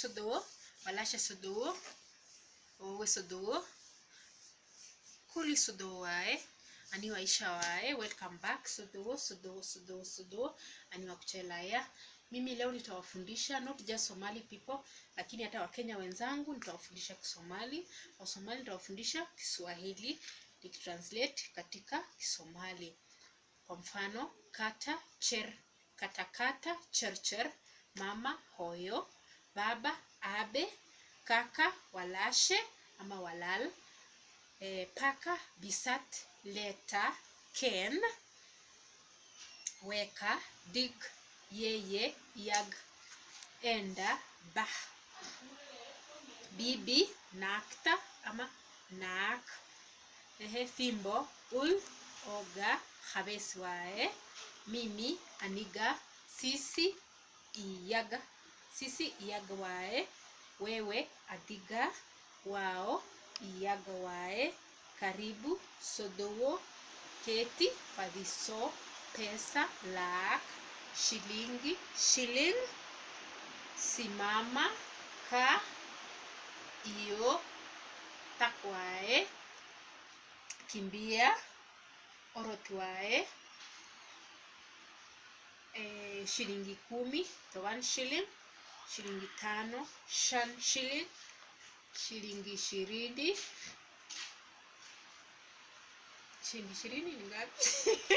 sudo walasha sudo owe sudo kuli sudo wae ani waisha wae. Welcome back sudo ani wakuchelaya. Mimi leo nitawafundisha not just Somali people, lakini hata Wakenya wenzangu nitawafundisha Kisomali. Wasomali nitawafundisha Kiswahili nikitranslate katika Kisomali. Kwa mfano kata cher, kata cher, mama hoyo, baba abe, kaka walashe ama walal, paka bisat leta ken, weka dig yeye yag enda bah, bibi nakta ama nak, fimbo ul oga khabesi wae, mimi aniga sisi iyaga wae, wewe adiga wao iyaga wae, karibu sodowo, keti padiso, pesa lak, shilingi shilling, simama ka iyo takwae, kimbia orotwae, shilingi 10 to 1 shilling, shilingi 5 shan shilling, shilingi 20 ni ngapi?